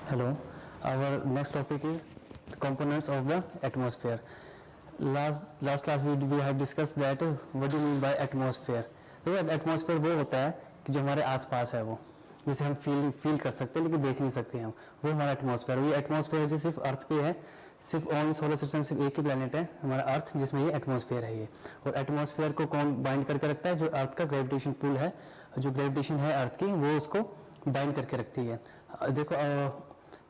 Hello, our next topic is the components of the atmosphere. Last class we have discussed that what do you mean by atmosphere. देखो atmosphere वो होता है कि जो हमारे आसपास है, वो जिसे हम फील कर सकते हैं लेकिन देख नहीं सकते हम, वो हमारा एटमॉस्फेयर। ये एटमॉस्फेयर जो सिर्फ अर्थ पे है, सिर्फ ऑन सोलर सिस्टम सिर्फ एक ही प्लेनेट है हमारा अर्थ जिसमें ये एटमॉस्फेयर है ये। और एटमॉस्फेयर को कौन बाइंड करके रखता है? जो अर्थ का ग्रेविटेशन पुल है, जो ग्रेविटेशन है अर्थ की, वो उसको बाइंड करके रखती है। देखो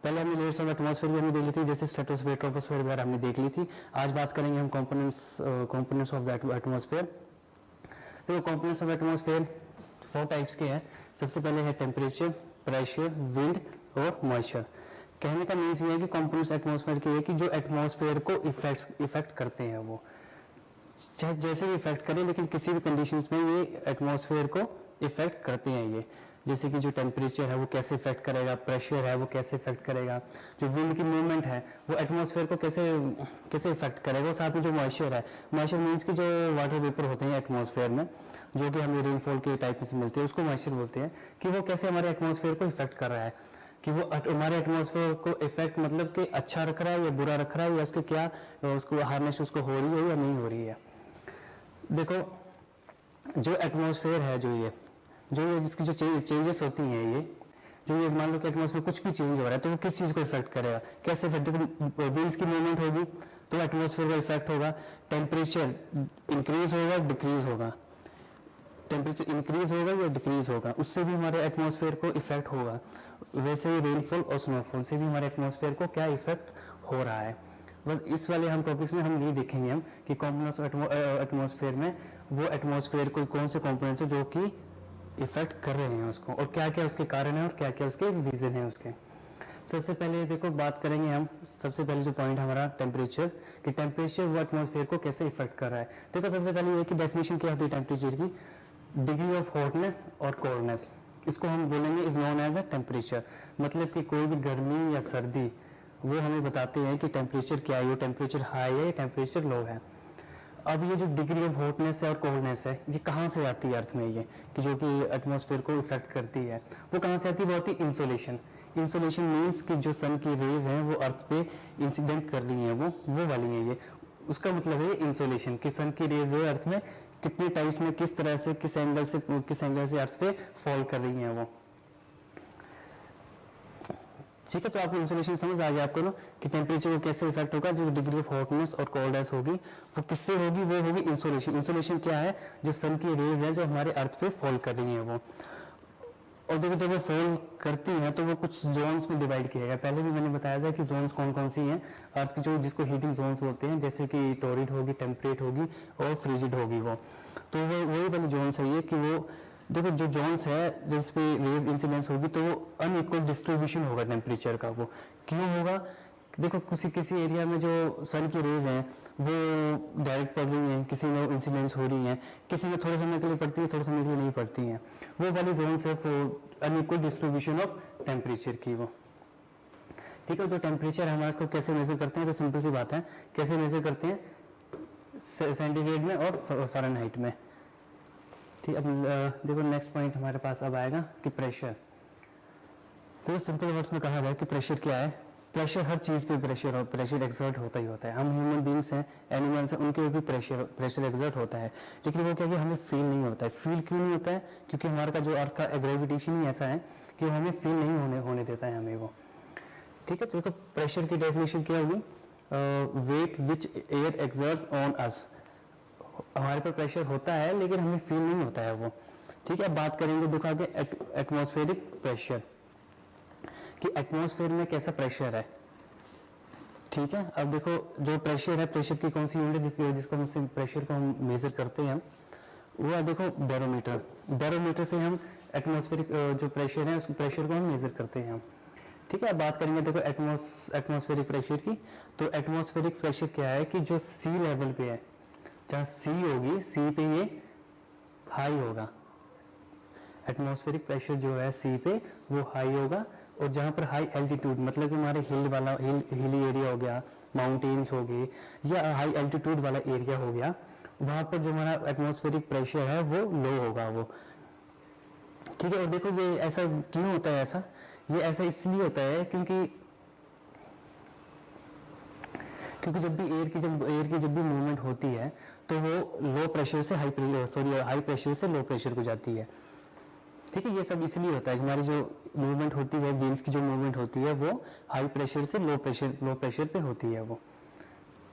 पहले हमने लेयर्स ऑफ एटमॉस्फेयर भी हमने देख ली थी, जैसे स्ट्रेटोस्फेयर, ट्रोपोस्फेयर वगैरह हमने देख ली थी। आज बात करेंगे हम कंपोनेंट्स ऑफ द एटमॉस्फेयर। तो कंपोनेंट्स ऑफ एटमॉस्फेयर 4 टाइप्स के हैं। सबसे पहले है टेम्परेचर, प्रेशर, विंड और मॉइस्चर। कहने का मीन्स ये है कि कंपोनेंट्स एटमॉस्फेयर के है कि जो एटमॉस्फेयर को इफेक्ट करते हैं, वो चाहे जैसे भी इफेक्ट करें लेकिन किसी भी कंडीशंस में ये एटमॉस्फेयर को इफेक्ट करते हैं ये। जैसे कि जो टेम्परेचर है वो कैसे इफेक्ट करेगा, प्रेशर है वो कैसे इफेक्ट करेगा, जो विंड की मूवमेंट है वो एटमॉस्फेयर को कैसे इफेक्ट करेगा। साथ में जो मॉइस्चर है, मॉइस्चर मीन्स कि जो वाटर वेपर होते हैं एटमॉस्फेयर में, जो कि हमें रेनफॉल के टाइप में से मिलते हैं, उसको मॉइस्चर बोलते हैं, कि वो कैसे हमारे एटमॉस्फेयर को इफेक्ट कर रहा है, कि वो हमारे एटमॉस्फेयर को इफेक्ट मतलब कि अच्छा रख रहा है या बुरा रख रहा है, या उसको क्या उसको हार्नेस उसको हो रही है या नहीं हो रही है। देखो जो एटमॉस्फेयर है, जो ये जिसकी जो चेंजेस होती हैं, ये जो ये मान लो कि एटमॉस्फेयर कुछ भी चेंज हो रहा है तो वो किस चीज़ को इफेक्ट करेगा, कैसे इफेक्ट? देखो विंड्स की मूवमेंट होगी तो एटमॉस्फेयर का इफेक्ट होगा। टेम्परेचर इंक्रीज होगा, डिक्रीज होगा, टेम्परेचर इंक्रीज होगा या डिक्रीज होगा, उससे भी हमारे एटमॉस्फेयर को इफेक्ट होगा। वैसे ही रेनफॉल और स्नोफॉल से भी हमारे एटमॉस्फेयर को क्या इफेक्ट हो रहा है। बस इस वाले हम टॉपिक्स में हम ये देखेंगे हम कि कंपोनेंट्स एटमॉस्फेयर में वो एटमॉस्फेयर को कौन से कंपोनेंट्स है जो कि इफेक्ट कर रहे हैं उसको, और क्या क्या उसके कारण है और क्या क्या उसके रीजन है उसके। सबसे पहले देखो बात करेंगे हम, सबसे पहले जो पॉइंट हमारा टेम्परेचर, कि टेम्परेचर वो एटमॉस्फेयर को कैसे इफेक्ट कर रहा है। देखो सबसे पहले ये कि डेफिनेशन क्या होती है टेम्परेचर की, डिग्री ऑफ हॉटनेस और कोल्डनेस, इसको हम बोलेंगे is known as a temperature. मतलब कि कोई भी गर्मी या सर्दी वो हमें बताते हैं कि टेम्परेचर क्या है, ये टेम्परेचर हाई है या टेम्परेचर लो है। अब ये जो डिग्री ऑफ हॉटनेस है और कोल्डनेस है, ये कहाँ से आती है अर्थ में, ये कि जो कि एटमॉस्फेयर को इफेक्ट करती है, वो कहाँ से आती है? बहुत ही इंसोलेशन। इंसोलेशन मीन्स कि जो सन की रेज हैं वो अर्थ पे इंसिडेंट कर रही हैं, वो वाली है ये। उसका मतलब है इंसोलेशन, कि सन की रेज जो है अर्थ में कितने टाइम्स में किस तरह से किस एंगल से अर्थ पे फॉल कर रही हैं वो। ठीक है, तो आपको इंसोलेशन समझ आ गया आपको ना, कि टेम्परेचर को कैसे इफेक्ट होगा। जो डिग्री ऑफ हॉटनेस और कोल्डनेस होगी वो किससे होगी? वो होगी इंसोलेशन। इंसोलेशन क्या है? जो सन की रेज है जो हमारे अर्थ पे फॉल कर रही है वो। और देखो जब वो फॉल करती हैं तो वो कुछ जोन्स में डिवाइड किया गया। पहले भी मैंने बताया था कि जोन्स कौन कौन सी हैं अर्थ की, जो जिसको हीटिंग जोन्स बोलते हैं, जैसे कि टोरिड होगी, टेम्परेट होगी और फ्रिजिड होगी वो। तो वो वही वाली जोन्स है ये, कि वो देखो जो जोन्स है जिस पे रेज इंसिडेंस होगी तो वो अनइक्वल डिस्ट्रीब्यूशन होगा टेम्परेचर का। वो क्यों होगा? देखो किसी एरिया में जो सन की रेज हैं वो डायरेक्ट पड़ रही हैं, किसी में इंसिडेंस हो रही हैं, किसी में थोड़े समय के लिए पड़ती है, थोड़े समय के लिए नहीं पड़ती हैं। वो वाली जोन है अनइक्वल डिस्ट्रीब्यूशन ऑफ टेम्परेचर की वो। ठीक है, जो टेम्परेचर है हमारे इसको कैसे मेजर करते हैं? तो सिंपल सी बात है, कैसे मेजर करते हैं? सेंटीग्रेड में और फ़ारेनहाइट में। ठीक, अब देखो नेक्स्ट पॉइंट हमारे पास अब आएगा कि प्रेशर। तो सिंपल वर्ड्स में कहा जाए कि प्रेशर क्या है? प्रेशर हर चीज़ पे प्रेशर एक्सर्ट होता ही होता है। हम ह्यूमन बींग्स हैं, एनिमल्स हैं, उनके भी प्रेशर एक्सर्ट होता है, लेकिन वो क्या कि हमें फील नहीं होता है। फील क्यों नहीं होता है? क्योंकि हमारा का जो अर्थ का ग्रेविटेशन ही ऐसा है कि वो हमें फील नहीं होने देता है हमें वो। ठीक है, तो देखो प्रेशर की डेफिनेशन क्या होगी? Weight which air exerts on us. हमारे पर प्रेशर होता है लेकिन हमें फील नहीं होता है वो। ठीक है, अब बात करेंगे देखो आगे एटमॉस्फेरिक प्रेशर, कि एटमॉस्फेयर में कैसा प्रेशर है। ठीक है, अब देखो जो प्रेशर है, प्रेशर की कौन सी यूनिट जिसको हम प्रेशर को हम मेजर करते हैं, वो है देखो बैरोमीटर। बैरोमीटर से हम एटमॉस्फेरिक जो प्रेशर है उस प्रेशर को हम मेजर करते हैं। ठीक है, अब बात करेंगे देखो एटमॉस्फेरिक प्रेशर की। तो एटमॉस्फेरिक प्रेशर क्या है कि जो सी लेवल पे है, जहाँ सी होगी, सी पे ये हाई होगा। एटमॉस्फेरिक प्रेशर जो है सी पे वो हाई होगा, और जहाँ पर हाई एल्टीट्यूड मतलब कि हमारे हिली एरिया हो गया, माउंटेन्स हो गए, या हाई एल्टीट्यूड वाला एरिया हो गया, वहाँ पर जो हमारा एटमॉस्फेरिक प्रेशर है वो लो होगा वो। ठीक है, और देखो ये ऐसा क्यों होता है ऐसा, ये ऐसा इसलिए होता है क्योंकि जब एयर की जब भी मूवमेंट होती है तो वो लो प्रेशर से हाई प्रेशर से लो प्रेशर को जाती है। ठीक है, ये सब इसलिए होता है कि हमारी जो मूवमेंट होती है, विंड्स की जो मूवमेंट होती है वो हाई प्रेशर से लो प्रेशर पे होती है वो।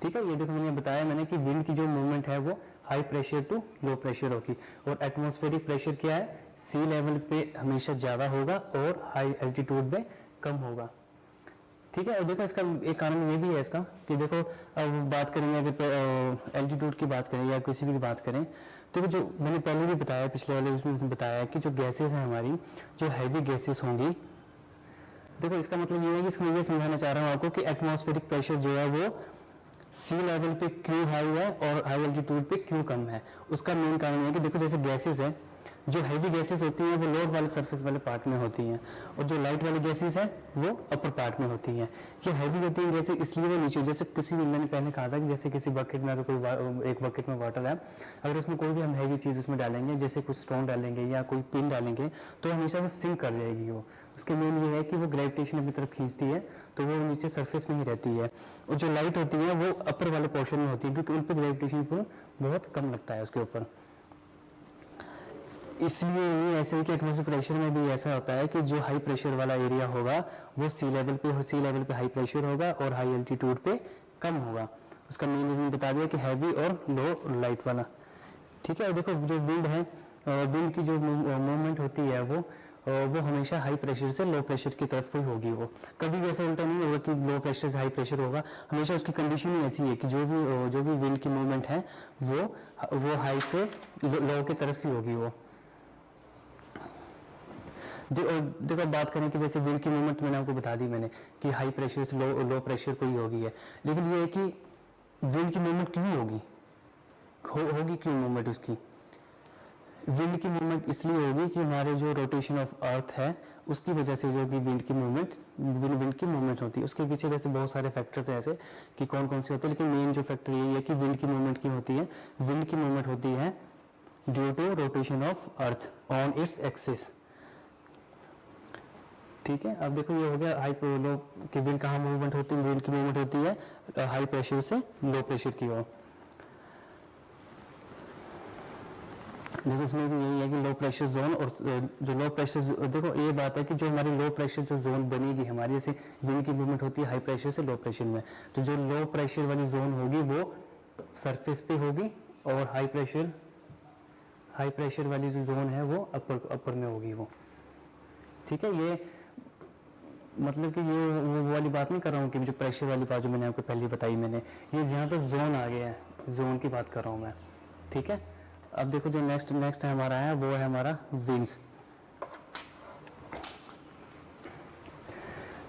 ठीक है, ये देखो मैंने बताया मैंने कि विंड की जो मूवमेंट है वो high pressure to low pressure होगी, और एटमॉस्फेरिक प्रेशर क्या है, सी लेवल पे हमेशा ज़्यादा होगा और हाई एल्टीट्यूड पे कम होगा। ठीक है, और देखो इसका एक कारण ये भी है इसका कि देखो अब बात करेंगे अगर एल्टीट्यूड की बात करें या किसी भी की बात करें तो जो मैंने पहले भी बताया, पिछले वाले उसमें बताया कि जो गैसेस हैं हमारी, जो हैवी गैसेस होंगी, देखो इसका मतलब ये है कि इसमें ये समझाना चाह रहा हूँ आपको कि एटमॉस्फेरिक प्रेशर जो है वो सी लेवल पे क्यों हाई है और हाई एल्टीट्यूड पे क्यों कम है। उसका मेन कारण ये है कि देखो जैसे गैसेस है, जो हैवी गैसेस होती हैं वो लोअर वाले सरफेस वाले पार्ट में होती हैं, और जो लाइट वाली गैसेस है वो अपर पार्ट में होती हैं। ये हैवी होती हैं जैसे इसलिए वो नीचे, जैसे किसी भी, मैंने पहले कहा था कि जैसे किसी बकेट में अगर कोई एक बकेट में वाटर है, अगर उसमें कोई भी हम हैवी चीज़ उसमें डालेंगे, जैसे कुछ स्टोन डालेंगे या कोई पिन डालेंगे, तो हमेशा वो सिंक कर जाएगी वो। उसके मेन ये है कि वो ग्रेविटेशन अपनी तरफ खींचती है, तो वो नीचे सरफेस में ही रहती है। और जो लाइट होती है वो अपर वाले पोर्शन में होती है, क्योंकि उन पर ग्रेविटेशन पुल बहुत कम लगता है उसके ऊपर। इसलिए ये ऐसे ही कि एटमॉस्फेरिक प्रेशर में भी ऐसा होता है कि जो हाई प्रेशर वाला एरिया होगा वो सी लेवल पे हाई प्रेशर होगा और हाई एल्टीट्यूड पे कम होगा। उसका मेन रीजन बता दिया कि हैवी और लो लाइट वाला। ठीक है, और देखो जो विंड है, विंड की जो मूवमेंट होती है वो हमेशा हाई प्रेशर से लो प्रेशर की तरफ ही होगी। वो कभी भी ऐसा उल्टा नहीं होगा कि लो प्रेशर से हाई प्रेशर होगा, हमेशा उसकी कंडीशन ही ऐसी है कि जो भी विंड की मूवमेंट है वो हाई से लो की तरफ ही होगी वो। देखो बात करें कि जैसे विंड की मूवमेंट मैंने आपको बता दी मैंने कि हाई प्रेशर से लो प्रेशर को ही होगी है, लेकिन ये है कि विंड की मूवमेंट क्यों होगी, होगी क्यों मूवमेंट उसकी। विंड की मूवमेंट इसलिए होगी कि हमारे जो रोटेशन ऑफ अर्थ है उसकी वजह से जो कि विंड की मूवमेंट होती है। उसके पीछे वैसे बहुत सारे फैक्टर्स हैं ऐसे कि कौन कौन से होते हैं, लेकिन मेन जो फैक्टर यही है कि विंड की मूवमेंट क्यों होती है। विंड की मूवमेंट होती है due to rotation of earth on its axis. ठीक है, अब देखो ये हो गया हाई लो कि विंड कहाँ मूवमेंट होती है, विंड की मूवमेंट होती है हाई प्रेशर से लो प्रेशर की ओर। देखो इसमें भी यही है कि लो प्रेशर जोन और जो लो प्रेशर, देखो ये बात है कि जो हमारी लो प्रेशर जो जोन बनेगी हमारी, जैसे विंड की मूवमेंट होती है हाई प्रेशर से लो प्रेशर में, तो जो लो प्रेशर वाली जोन होगी वो सरफेस पे होगी, और हाई प्रेशर वाली जो जोन है वो अपर में होगी वो। ठीक है, ये मतलब कि ये वो वाली बात नहीं कर रहा हूँ कि जो प्रेशर वाली बात जो मैंने आपको पहले बताई मैंने, ये जहाँ पर जोन आ गया है, जोन की बात कर रहा हूँ मैं। ठीक है, अब देखो जो नेक्स्ट है हमारा है वो है हमारा विंड्स।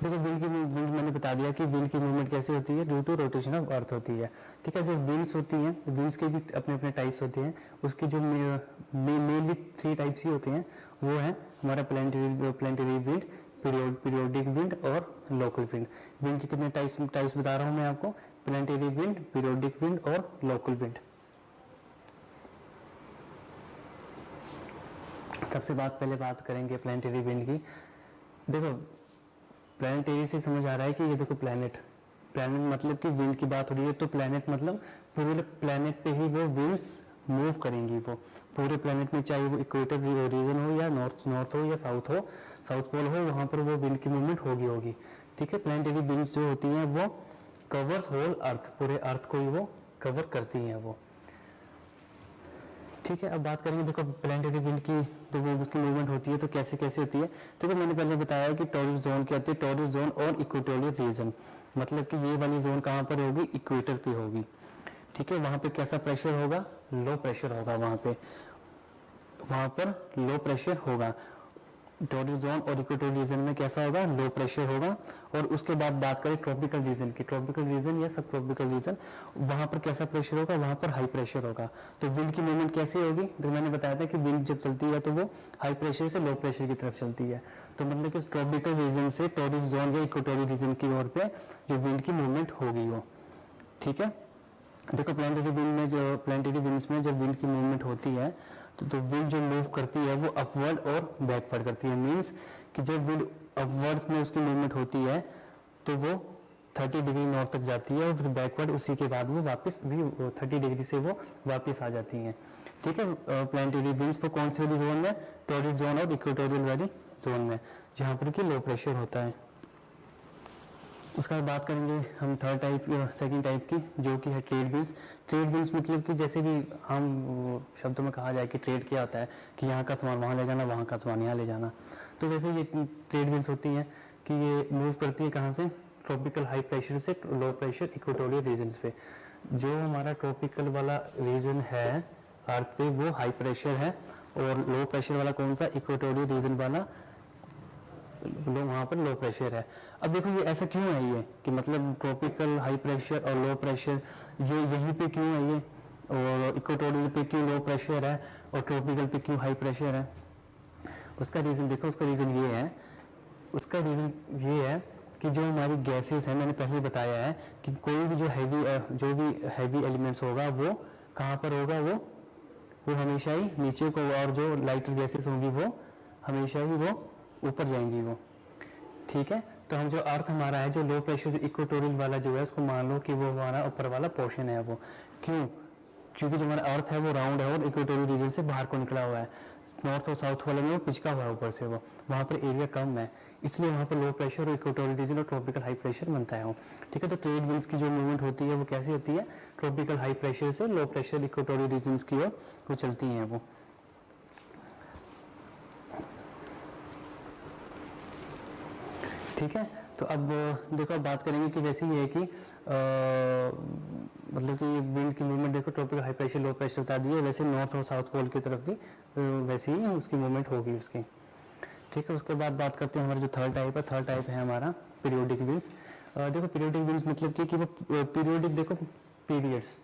देखो विंड मैंने बता दिया कि विंड की मूवमेंट कैसे होती है, due to rotation of earth होती है। ठीक है, जो विंड्स होती हैं, विंड्स के भी अपने अपने टाइप्स होते हैं, उसकी जो मेनली 3 टाइप्स ही होते हैं, वो है हमारा प्लैनेटरी विंड, पीरियोडिक विंड और लोकल विंड। विंड के कितने टाइप्स बता रहा हूँ मैं आपको, प्लैनेटरी विंड, पीरियोडिक विंड और लोकल विंड। सबसे पहले बात करेंगे प्लैनेटरी विंड की। देखो प्लैनेटरी से समझ आ रहा है कि ये देखो प्लैनेट मतलब कि विंड की बात हो रही है, तो प्लैनेट मतलब पूरे प्लैनेट पे ही वो विंड्स मूव करेंगी। वो पूरे प्लैनेट में, चाहे वो इक्वेटर रीजन हो या नॉर्थ हो या साउथ पोल हो, वहाँ पर वो विंड की मूवमेंट होगी। ठीक है, प्लैनेटरी विंड्स जो होती हैं वो कवर्स होल अर्थ, पूरे अर्थ को ही वो कवर करती हैं वो। ठीक है, अब बात करेंगे देखो प्लैनेटरी विंड की, तो वो उसकी मूवमेंट होती है तो कैसे होती है। देखो मैंने पहले बताया कि टॉरस जोन क्या होती है, टॉरस जोन और इक्वेटोरियल रीजन, मतलब कि ये वाली जोन कहाँ पर होगी, इक्वेटर पे होगी। ठीक है, वहाँ पे कैसा प्रेशर होगा, लो प्रेशर होगा, वहाँ पर लो प्रेशर होगा। टॉरस जोन और इक्वेटोरियल रीजन में कैसा होगा, लो प्रेशर होगा। और उसके बाद बात करें ट्रॉपिकल रीजन की, ट्रॉपिकल रीजन या सब ट्रॉपिकल रीजन, वहां पर कैसा प्रेशर होगा, वहां पर हाई प्रेशर होगा। तो विंड की मूवमेंट कैसे होगी, तो मैंने बताया था कि विंड जब चलती है तो वो हाई प्रेशर से लो प्रेशर की तरफ चलती है। तो मतलब कि ट्रॉपिकल रीजन से टॉरस जोन या इक्वेटोरियल रीजन की ओर पे जो विंड की मूवमेंट होगी वो। ठीक है, देखो प्लैनेटरी विंड्स में जब विंड की मूवमेंट होती है तो विंड जो मूव करती है वो अपवर्ड और बैकवर्ड करती है। मींस कि जब विंड अपवर्ड्स में उसकी मूवमेंट होती है तो वो 30 डिग्री नॉर्थ तक जाती है और फिर बैकवर्ड उसी के बाद वो वापस भी 30 डिग्री से वो वापस आ जाती हैं। ठीक है, प्लानिटरी विंड्स वो कौन से वाली जोन में, टॉरिड जोन और इक्वेटोरियल वाली जोन में, जहाँ पर कि लो प्रेशर होता है। उसके बाद बात करेंगे हम थर्ड टाइप, सेकंड टाइप की, जो कि है ट्रेड विंड्स। ट्रेड विंड्स मतलब कि जैसे कि हम शब्दों में कहा जाए कि ट्रेड क्या होता है कि यहाँ का सामान वहाँ ले जाना, वहाँ का सामान यहाँ ले जाना, तो वैसे ये ट्रेड विंड्स होती हैं कि ये मूव करती है कहाँ से, ट्रॉपिकल हाई प्रेशर से लो प्रेशर इक्वेटोरियल रीजन्स पे। जो हमारा ट्रॉपिकल वाला रीजन है अर्थ पे वो हाई प्रेशर है, और लो प्रेशर वाला कौन सा, इक्वेटोरियल रीजन वाला वहाँ पर लो प्रेशर है। अब देखो ये ऐसा क्यों है ये कि मतलब ट्रॉपिकल हाई प्रेशर और लो प्रेशर ये यहीं पे क्यों है ये, और इक्वेटोरियल पे क्यों लो प्रेशर है और ट्रॉपिकल पे क्यों हाई प्रेशर है। उसका रीज़न देखो, उसका रीज़न ये है, उसका रीज़न ये है कि जो हमारी गैसेस हैं, मैंने पहले बताया है कि कोई भी जो भी हैवी एलिमेंट्स होगा वो कहाँ पर होगा, वो हमेशा ही नीचे को, और जो लाइटर गैसेस होंगी वो हमेशा ही वो ऊपर जाएंगी वो। ठीक है, तो हम जो अर्थ हमारा है, जो लो प्रेशर इक्वेटोरियल वाला जो है, उसको मान लो कि वो हमारा ऊपर वाला पोर्शन है वो। क्यों, क्योंकि जो हमारा अर्थ है वो राउंड है और इक्वेटोरियल रीजन से बाहर को निकला हुआ है। नॉर्थ और साउथ वाले में वो पिचका हुआ है ऊपर से, वो वहाँ पर एरिया कम है, इसलिए वहाँ पर लो प्रेशर और इक्वेटोरियल रीजन और ट्रॉपिकल हाई प्रेशर बनता है वो। ठीक है, तो ट्रेड विंड्स की जो मूवमेंट होती है वो कैसी होती है, ट्रॉपिकल हाई प्रेशर से लो प्रेशर इक्वेटोरियल रीजन की ओर वो चलती हैं वो। ठीक है, तो अब देखो, अब बात करेंगे कि वैसे ही है कि मतलब कि विंड की मूवमेंट देखो, tropical high pressure low pressure बता दिए, वैसे नॉर्थ और साउथ पोल की तरफ भी वैसे ही उसकी मूवमेंट होगी उसकी। ठीक है, उसके बाद बात करते हैं हमारा जो थर्ड टाइप है, थर्ड टाइप है हमारा पीरियोडिक विंड्स। देखो पीरियोडिक विंड्स मतलब कि वो पीरियोडिक, देखो पीरियड्स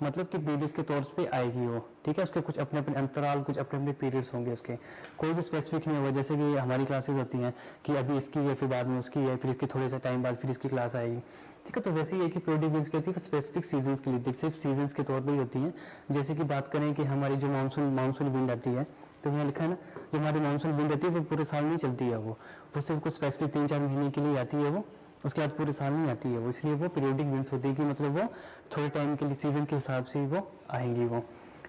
मतलब कि पीरियड्स के तौर पे आएगी वो। ठीक है, उसके कुछ अपने अपने अंतराल, कुछ अपने अपने पीरियड्स होंगे उसके, कोई भी स्पेसिफिक नहीं होगा। जैसे कि हमारी क्लासेस होती हैं कि अभी इसकी है, फिर बाद में उसकी है, फिर इसके थोड़े से टाइम बाद फिर इसकी क्लास आएगी। ठीक है, तो वैसे ही है कि पीरियोडिक विंड्स कहती है स्पेसिफिक सीजन्स के लिए, सिर्फ सीजन्स के तौर पर ही होती हैं। जैसे कि बात करें कि हमारी जो मानसून विंड आती है, तो मैंने लिखा है ना, जो हमारी मानसून विंड आती है वो पूरे साल नहीं चलती है, वो सिर्फ कुछ स्पेसिफिक 3-4 महीने के लिए आती है वो, उसके बाद पूरे साल नहीं आती है वो, इसलिए वो पीरियोडिक विंड्स होती है कि मतलब वो थोड़े टाइम के लिए सीजन के हिसाब से वो आएंगी वो।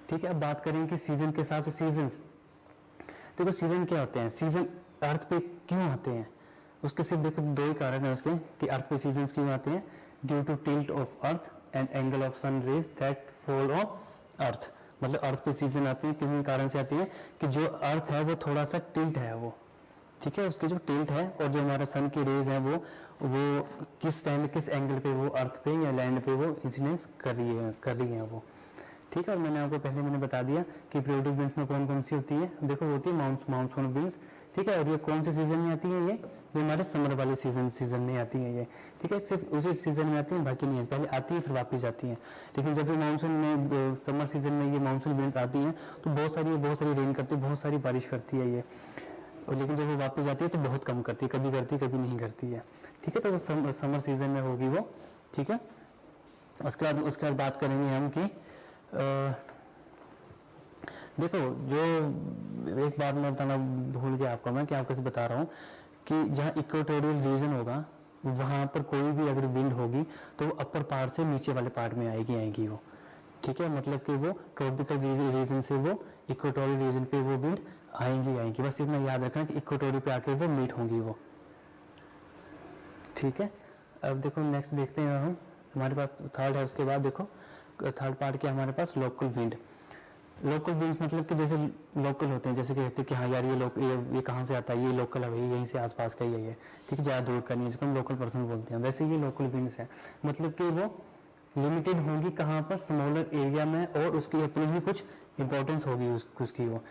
ठीक है, अब बात करें कि सीजन के हिसाब से सीजन्स, देखो सीजन क्या होते हैं, सीजन अर्थ पे क्यों आते हैं, उसके सिर्फ देखो 2 ही कारण है उसके कि अर्थ पे सीजन्स क्यों आते हैं, due to tilt of earth and angle of sun rays that fall on earth. मतलब अर्थ पे सीजन आते हैं किस कारण से आती है कि जो अर्थ है वो थोड़ा सा टिल्ट है वो। ठीक है, उसकी जो टिल्ट है और जो हमारा सन की रेज है वो किस टाइम किस एंगल पे वो अर्थ पे या लैंड पे वो इंसिडेंस कर रही है वो। ठीक है, और मैंने आपको पहले बता दिया कि पीरियोडिक विंड्स में कौन कौन सी होती है, देखो होती है मानसून विंड्स। ठीक है, और ये कौन से सीजन में आती है, ये हमारे समर वाले सीजन में आती है ये। ठीक है, सिर्फ उसी सीजन में आती है, बाकी नहीं है, पहले आती है फिर वापस जाती है। लेकिन जब भी मानसून में, समर सीजन में ये मानसून विंड्स आती हैं तो बहुत सारी रेन करती है, बहुत सारी बारिश करती है ये, और लेकिन जब वो वापस जाती है तो बहुत कम करती है, कभी करती है कभी नहीं करती है। ठीक है, तो वो समर सीजन में होगी वो। ठीक है, उसके बाद बात करेंगे हम कि देखो, जो एक बात मैं बताना भूल गया आपको, मैं कि आपको बता रहा हूँ कि जहाँ इक्वेटोरियल रीजन होगा वहाँ पर कोई भी अगर विंड होगी तो वो अपर पार्ट से नीचे वाले पार्ट में आएगी वो। ठीक है, मतलब कि वो ट्रॉपिकल रीजन से वो इक्वेटोरियल रीजन पे वो विंड आएंगी, बस इतना याद रखना कि इक्वेटोरियल पे आके वो मीट होंगी वो। ठीक है, अब देखो नेक्स्ट देखते हैं हम, हमारे पास थर्ड है, उसके बाद देखो थर्ड पार्ट क्या हमारे पास, लोकल विंड। लोकल विंड्स मतलब कि जैसे लोकल होते हैं, जैसे कहते हैं कि हाँ यार ये कहाँ से आता है, ये लोकल है भाई, यहीं से आसपास का ही है ये। ठीक है, ज़्यादा दूर का नहीं, जिसको हम लोकल पर्सन बोलते हैं, वैसे ये लोकल विंड्स है, मतलब कि वो लिमिटेड होंगी कहाँ पर, स्मॉलर एरिया में, और उसकी अपनी ही कुछ इंपॉर्टेंस होगी उसकी वो।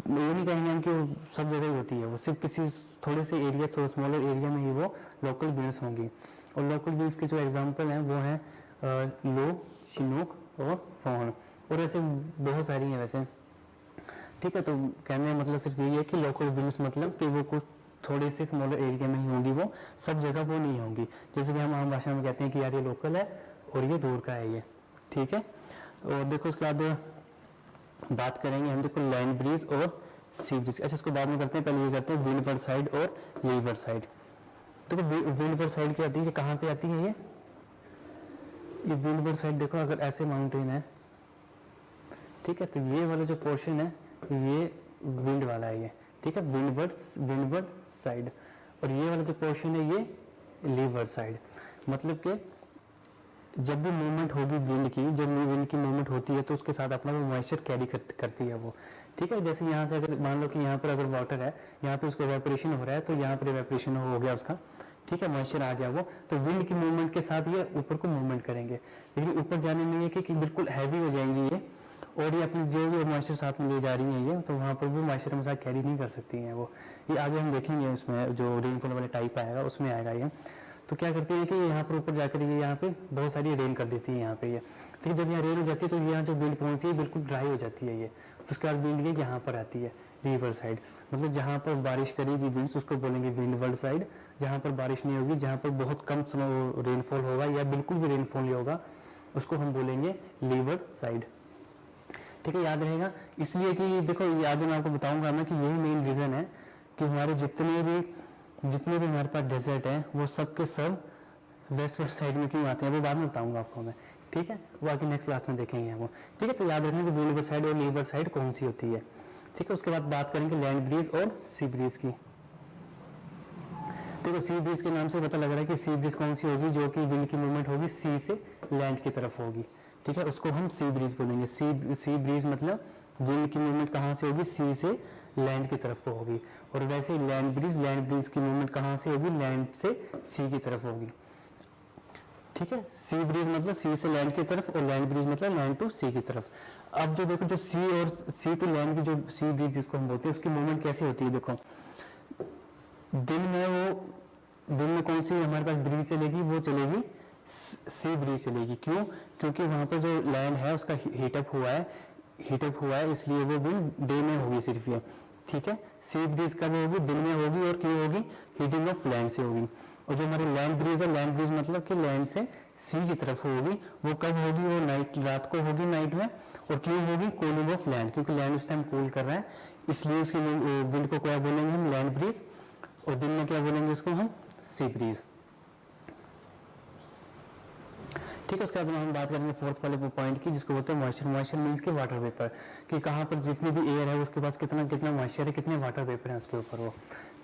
ये नहीं कहेंगे हम कि वो सब जगह ही होती है, वो सिर्फ किसी थोड़े से एरिया, थोड़ा स्मॉलर एरिया में ही वो लोकल विंड्स होंगी। और लोकल विंड्स के जो एग्जांपल हैं वो हैं लो, चिनूक और फोन, और ऐसे बहुत सारी हैं वैसे। ठीक है, तो कहने का मतलब सिर्फ यही है कि लोकल विंड्स मतलब कि वो कुछ थोड़े से स्मॉलर एरिया में ही होंगी, वो सब जगह वो नहीं होंगी। जैसे कि हम आम भाषा में कहते हैं कि यार ये लोकल है और ये दूर का है ये। ठीक है, और देखो उसके बाद बात करेंगे हम, देखो लैंड ब्रीज और सी ब्रीज। अच्छा इसको बाद में करते हैं, पहले ये करते हैं विंडवर्ड साइड और लीवर्ड साइड। तो विंडवर्ड साइड क्या आती है, कहाँ पे आती है ये विंडवर्ड साइड देखो अगर ऐसे माउंटेन है, ठीक है, तो ये वाला जो पोर्शन है ये विंड वाला है ये, ठीक है, विंडवर्ड साइड, और ये वाला जो पोर्शन है ये लीवर्ड साइड। मतलब कि जब भी मूवमेंट होगी विंड की, जब विंड की मूवमेंट होती है तो उसके साथ अपना वो मॉइस्चर कैरी करती है वो, ठीक है। जैसे यहाँ से अगर मान लो कि यहाँ पर अगर वाटर है, यहाँ पे उसको इवेपोरेशन हो रहा है, तो यहाँ पर इवेपोरेशन हो गया उसका, ठीक है, मॉइस्चर आ गया वो, तो विंड की मूवमेंट के साथ ये ऊपर को मूवमेंट करेंगे, लेकिन ऊपर जाने में ये कि बिल्कुल हैवी हो जाएंगी ये, और ये अपनी जो भी मॉइस्चर साथ में ले जा रही है ये, तो वहाँ पर भी मॉइस्चर के साथ कैरी नहीं कर सकती हैं वो। ये आगे हम देखेंगे उसमें जो रेनफॉल वाले टाइप आएगा उसमें आएगा ये। तो क्या करती है कि यहाँ पर ऊपर जाकर ये यहाँ पे बहुत सारी रेन कर देती है यहाँ पे ये, ठीक है। जब यहाँ रेन हो जाती है तो यहाँ जो विंड पहुँचती है बिल्कुल ड्राई हो जाती है ये, उसके बाद विंड ये यहाँ पर आती है रिवर साइड। मतलब जहाँ पर बारिश करेगी विंड्स उसको बोलेंगे विंडवर्ड साइड, जहाँ पर बारिश नहीं होगी, जहाँ पर बहुत कम रेनफॉल होगा या बिल्कुल भी रेनफॉल नहीं होगा, उसको हम बोलेंगे लीवर्ड साइड, ठीक है, याद रहेगा। इसलिए कि देखो ये आगे मैं आपको बताऊंगा मैं कि यही मेन रीजन है कि हमारे जितने भी हमारे पास डेजर्ट है वो सब के सब वेस्ट साइड में क्यों आते हैं, वो बाद में बताऊंगा आपको मैं, ठीक है, वो आगे नेक्स्ट क्लास में देखेंगे हम, ठीक है। तो याद रखना कि विंडवर्ड साइड और लीवर्ड साइड कौन सी होती है, ठीक है। उसके बाद बात करेंगे लैंड ब्रीज और सी ब्रीज की। देखो सी ब्रीज के नाम से पता लग रहा है कि सी ब्रीज कौन सी होगी, जो कि विंड की मूवमेंट होगी सी से लैंड की तरफ होगी, ठीक है, उसको हम सी ब्रीज बोलेंगे। सी ब्रीज मतलब विंड की मूवमेंट कहाँ से होगी, सी से लैंड की तरफ को होगी। और वैसे ही लैंड ब्रीज की मूवमेंट कहाँ से होगी, लैंड से सी की तरफ होगी, ठीक है। सी ब्रीज मतलब सी से लैंड की तरफ, और लैंड ब्रीज मतलब लैंड टू सी की तरफ। अब जो देखो जो सी और सी टू लैंड की जो सी ब्रीज जिसको हम बोलते हैं उसकी मूवमेंट कैसी होती है, देखो दिन में कौन सी हमारे पास ब्रीज चलेगी, वो चलेगी सी ब्रीज चलेगी। क्यों? क्योंकि वहां पर जो लैंड है उसका हीटअप हुआ है इसलिए वो विंड डे में होगी सिर्फ ये, ठीक है। सी ब्रीज कब होगी, दिन में होगी, और क्यों होगी, हीटिंग ऑफ लैंड से होगी। और जो हमारी लैंड ब्रीज है, लैंड ब्रीज मतलब कि लैंड से सी की तरफ होगी, वो कब होगी, वो रात को होगी नाइट में, और क्यों होगी, कूलिंग ऑफ लैंड, क्योंकि लैंड उस टाइम कूल कर रहा है, इसलिए उसकी विंड को क्या बोलेंगे हम, लैंड ब्रीज, और दिन में क्या बोलेंगे उसको हम, सी ब्रीज, ठीक है। उसके बाद हम बात करेंगे फोर्थ वाले पॉइंट की, जिसको बोलते हैं मॉइस्चर। मॉइस्चर मींस कि वाटर वेपर, कि कहाँ पर जितनी भी एयर है उसके पास कितना मॉइस्चर है, कितने वाटर वेपर है उसके ऊपर वो,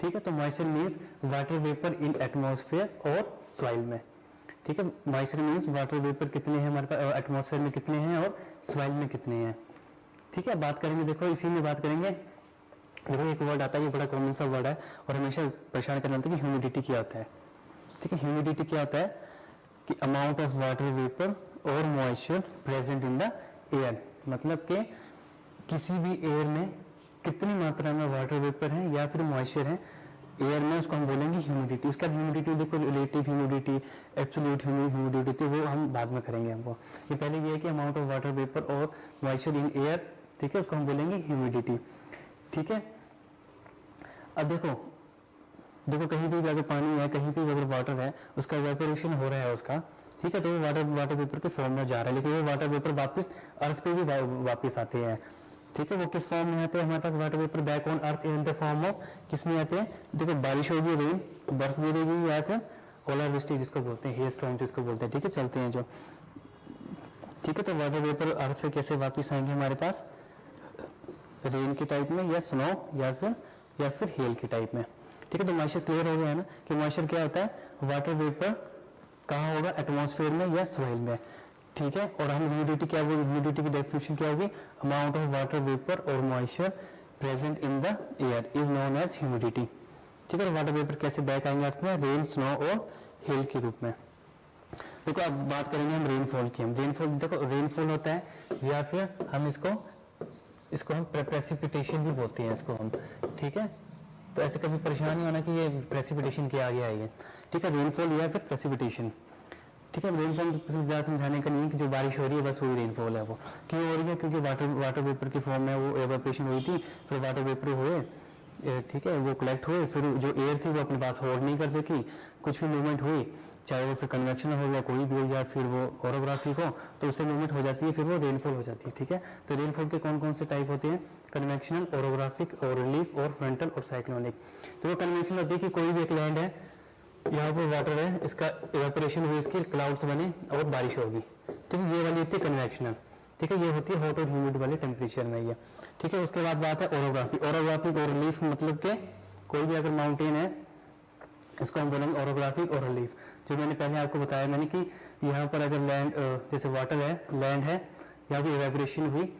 ठीक है। तो मॉइस्चर मींस वाटर वेपर इन एटमॉस्फेयर और सॉइल में, ठीक है। मॉइस्चर मींस वाटर वेपर कितने हैं हमारे पास, एटमॉस्फेयर में कितने हैं और सॉइल में कितने हैं, ठीक है। बात करेंगे, देखो इसी में बात करेंगे, देखो एक वर्ड आता है, ये बड़ा कॉमन सा वर्ड है और हमेशा परेशान करना होता है कि ह्यूमिडिटी क्या होता है, ठीक है। ह्यूमिडिटी क्या होता है कि अमाउंट ऑफ वाटर वेपर और moisture present in the air, मतलब कि किसी भी एयर में कितनी मात्रा में वाटर वेपर है या फिर मॉइस्चर है एयर में, उसको हम बोलेंगे ह्यूमिडिटी। उसका ह्यूमिडिटी देखो, रिलेटिव ह्यूमिडिटी, एब्सोल्यूट ह्यूमिडिटी, वो हम बाद में करेंगे हमको। ये पहले ये है कि अमाउंट ऑफ वाटर वेपर और मॉइस्चर इन एयर, ठीक है, उसको हम बोलेंगे ह्यूमिडिटी, ठीक है। अब देखो कहीं भी अगर पानी है, कहीं भी अगर वाटर है, उसका इवेपोरेशन हो रहा है उसका, ठीक है, तो वो वाटर वेपर के फॉर्म में जा रहा है, लेकिन वो वाटर वेपर वापस अर्थ पे भी वापस आते हैं, ठीक है। वो किस फॉर्म में आते हैं हमारे पास water vapour back on earth in the form of, किस में आते हैं, देखो बारिश होगी, रेन, बर्फ गिरेगी, या फिर ओलावृष्टि जिसको बोलते हैं, हेल स्टॉर्म जिसको बोलते हैं, ठीक है, चलते हैं जो, ठीक है। तो वाटर वेपर अर्थ पे कैसे वापस आएंगे हमारे पास, रेन के टाइप में, या स्नो, या फिर हेल के टाइप में, ठीक है। तो मॉइस्चर क्लियर हो गया है ना कि मॉइस्चर क्या होता है, वाटर वेपर कहाँ होगा, एटमॉस्फेयर में या सॉइल में, ठीक है। और हम ह्यूमिडिटी क्या होगी, ह्यूमिडिटी की डेफिनेशन क्या होगी, अमाउंट ऑफ वाटर वेपर और moisture present in the air is known as humidity, ठीक है। वाटर वेपर कैसे बैक आएंगे अर्थ में, रेन, स्नो और हेल के रूप में। देखो अब बात करेंगे हम रेनफॉल की। हम रेनफॉल, देखो रेनफॉल होता है, या फिर हम इसको हम प्रेसिपिटेशन भी बोलते हैं इसको हम, ठीक है। तो ऐसे कभी परेशान नहीं होना कि ये प्रेसिपिटेशन क्या आ गया है ये, ठीक है, रेनफॉल या फिर प्रेसिपिटेशन, ठीक है। रेनफॉल ज़्यादा समझाने का नहीं है कि जो बारिश हो रही है बस वही रेनफॉल है, वो क्यों हो रही है, क्योंकि वाटर वेपर की फॉर्म में वो एवापोरेशन हुई थी, फिर वाटर वेपर हुए, ठीक है, वो कलेक्ट हुए, फिर जो एयर थी वो अपने पास होल्ड नहीं कर सकी, कुछ भी मूवमेंट हुई, चाहे वो फिर कन्वेक्शन हो या कोई भी हो या फिर वो ओरोग्राफिक हो, तो उससे मूवमेंट हो जाती है, फिर वो रेनफॉल हो जाती है। ठीक है, तो रेनफॉल के कौन कौन से टाइप होते हैं, कन्वेक्शनल, ओरोग्राफिक और रिलीफ और फ्रंटल और साइक्लोनिक। तो वो कन्वेक्शनल होती है कि कोई भी एक लैंड है, यहाँ पर वाटर है, इसका इवेपोरेशन हुई, इसके क्लाउड्स बने और बारिश होगी, ठीक है, ये वाली होती है कन्वेक्शनल। ठीक है, ये होती है हॉट और ह्यूमिड वाले टेम्परेचर में ये। ठीक है, उसके बाद बात है ओरोग्राफिक। ओरोग्राफिक और रिलीफ मतलब के कोई भी अगर माउंटेन है, इसको हम बोलेंगे ओरोग्राफिक और रिलीफ। जो मैंने पहले आपको बताया मैंने कि यहाँ पर अगर लैंड जैसे वाटर है, लैंड है, यहाँ की इवेपोरेशन हुई,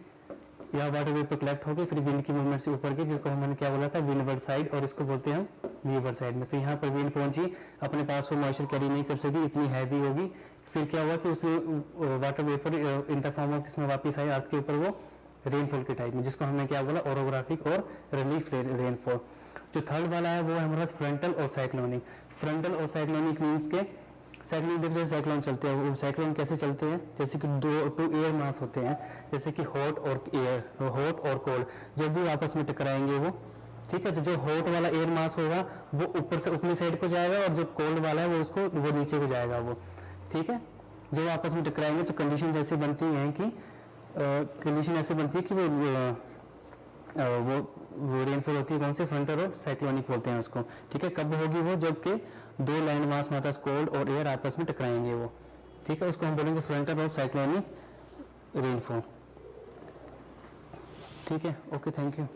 यहाँ वाटर वेपर कलेक्ट होगी, फिर विंड की मूवमेंट से ऊपर की, जिसको हमने क्या बोला था, विंडवर्ड साइड, और इसको बोलते हैं हम लीवर्ड साइड में। तो यहाँ पर विंड पहुंची, अपने पास वो मॉइस्चर कैरी नहीं कर सकी, इतनी हैवी होगी, फिर क्या हुआ कि उस water vapour in the form of किसमें वापस आए, अर्थ के ऊपर, वो रेनफॉल के टाइप में, जिसको हमने क्या बोला, ओरोग्राफिक और रिलीफ रेनफॉल। जो थर्ड वाला है वो है हमारे पास फ्रंटल और साइक्लोनिक। फ्रंटल और साइक्लोनिक मीन्स के साइक्लोन, जैसे साइक्लोन चलते हैं, वो साइक्लोन कैसे चलते हैं, जैसे कि टू एयर मास होते हैं, जैसे कि हॉट और एयर, हॉट और कोल्ड, जब भी आपस में टकराएंगे वो, ठीक है, तो जो हॉट वाला एयर मास होगा वो ऊपर से ऊपरी साइड को जाएगा, और जो कोल्ड वाला है वो उसको वो नीचे को जाएगा वो। ठीक है, जब आपस में टकराएंगे तो कंडीशन ऐसी बनती हैं कि कंडीशन ऐसे बनती है कि वो रेनफॉल होती है कौन से, फ्रंटल और साइक्लोनिक बोलते हैं उसको। ठीक है, कब होगी वो, जबकि दो लैंड मास मतलब कोल्ड और एयर आपस में टकराएंगे वो। ठीक है, उसको हम बोलेंगे फ्रंटल और साइक्लोनिक रेनफॉल। ठीक है, ओके, थैंक यू।